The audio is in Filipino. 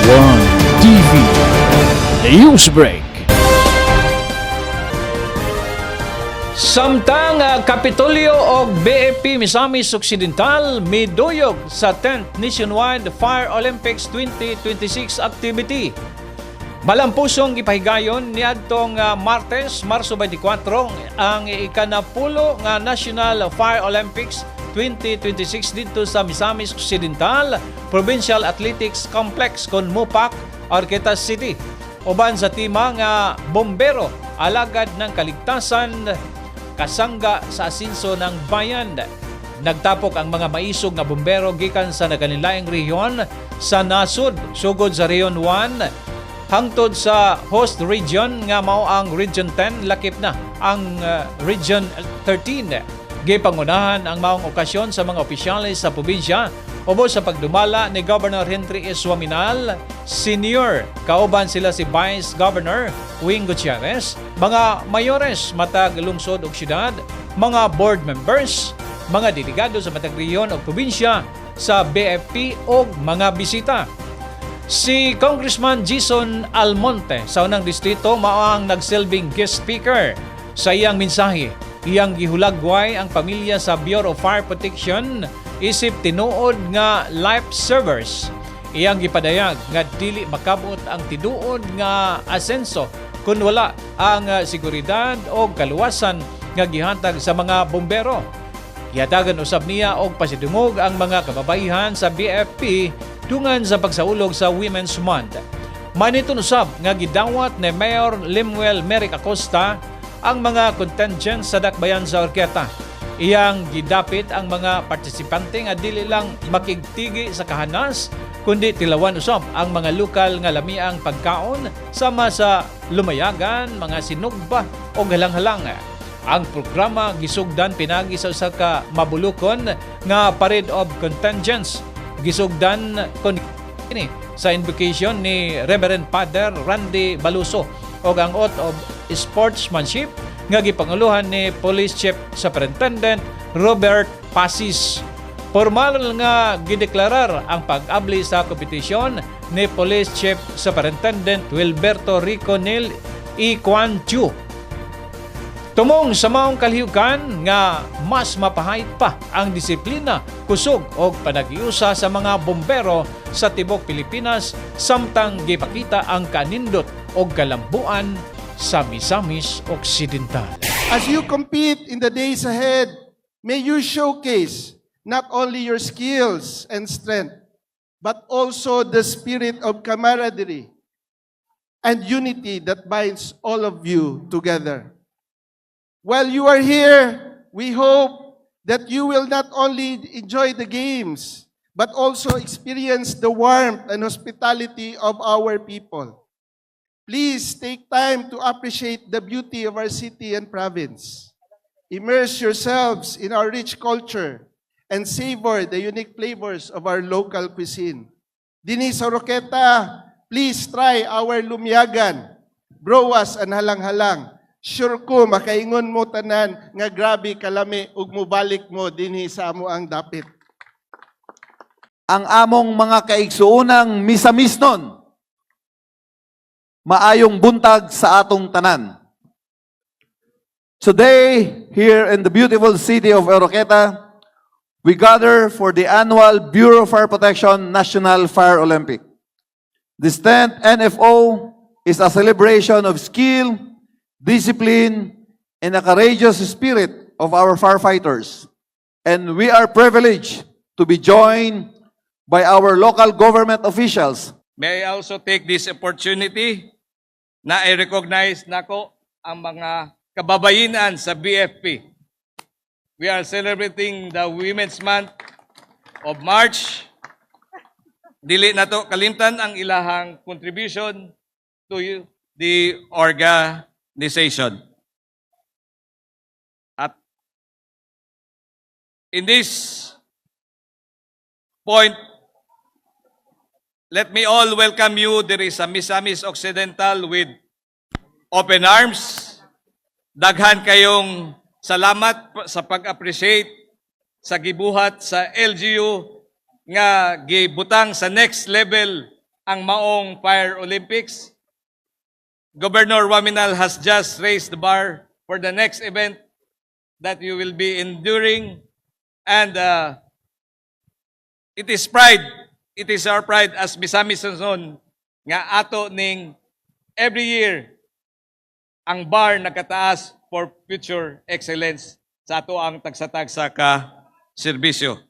One TV Newsbreak. Samtang Kapitolyo o BFP Misamis Occidental miduyog sa 10th Nationwide Fire Olympics 2026 activity. Malampusong ipahigayon niadtong Martes, Marso 24 ang ikanapulo nga National Fire Olympics 2026 dito sa Misamis Occidental Provincial Athletics Complex kon Mupak, Arqueta City. Uban sa tema nga bombero, alagad ng kaligtasan, kasangga sa asinso ng bayan. Nagtapok ang mga maisog nga bombero gikan sa nagkanilaing rehiyon sa nasud sugod sa Region 1 hangtod sa host region nga mao ang Region 10, lakip na ang Region 13. Gipangunahan ang maong okasyon sa mga opisyalis sa probinsya ubos sa pagdumala ni Governor Henry S. Suaminal Sr. Kauban sila si Vice Governor Wing Gutierrez, mga mayores matag lungsod ug syudad, mga board members, mga delegado sa matag rehiyon o probinsya sa BFP ug mga bisita. Si Congressman Jason Almonte sa unang distrito mao ang nagsilbing guest speaker. Sa iyang mensahe, iyang gihulagway ang pamilya sa Bureau of Fire Protection isip tinuod nga life savers. Iyang gipadayag nga dili makabot ang tiduod nga asenso kung wala ang seguridad o kaluwasan nga gihatag sa mga bombero. Gihatagan usab niya og pasidungog ang mga kababaihan sa BFP dungan sa pagsaulog sa Women's Month. Maniton usab nga gidawat ni Mayor Lemuel Merrick Acosta ang mga contingent sa dakbayan sa Arqueta. Iyang gidapit ang mga partisipante nga dili lang makigtigi sa kahanas kundi tilawan usab ang mga lokal nga lamiang pagkaon sama sa lumayagan, mga sinugba o halang-halang. Ang programa gisugdan pinagi sa usa ka mabulukon nga Parade of Contingents. Gisugdan kon sa invocation ni Reverend Father Randy Baluso o ang oath of sportsmanship nga gipanguluhan ni Police Chief Superintendent Robert Pasis. Formal nga gideklarar ang pag-abli sa kompetisyon ni Police Chief Superintendent Wilberto Riconel E. Quan Chu. Tumong sa maong kalihukan nga mas mapahayag pa ang disiplina, kusog o panagiusa sa mga bombero sa tibok Pilipinas samtang gipakita ang kanindot o kalambuan sa Misamis Occidental. As you compete in the days ahead, may you showcase not only your skills and strength, but also the spirit of camaraderie and unity that binds all of you together. While you are here, we hope that you will not only enjoy the games, but also experience the warmth and hospitality of our people. Please take time to appreciate the beauty of our city and province. Immerse yourselves in our rich culture and savor the unique flavors of our local cuisine. Dinhi sa Roqueta, please try our lumyagan, browas and halang-halang. Sure ko makaingon mo tanan nga grabe kalami ug mubalik mo dinhi sa amo ang dapit. Ang among mga kaigsuunang misamisnon, maayong buntag sa atong tanan. Today, here in the beautiful city of Oroqueta, we gather for the annual Bureau of Fire Protection National Fire Olympic. This 10th NFO is a celebration of skill, discipline, and a courageous spirit of our firefighters. And we are privileged to be joined by our local government officials. May I also take this opportunity na i-recognize nako ang mga kababayinan sa BFP. We are celebrating the Women's Month of March. Dili na to kalimtan ang ilahang contribution to the organization. At in this point, let me all welcome you there is a Misamis Occidental with open arms. Daghan kayong salamat sa pag-appreciate sa gibuhat sa LGU nga gibutang sa next level ang maong Fire Olympics. Governor Waminal has just raised the bar for the next event that you will be enduring. And it is our pride as Misamis Luzon nga ato ning every year ang bar nagkataas for future excellence sa ato ang tagsa-tagsa ka serbisyo.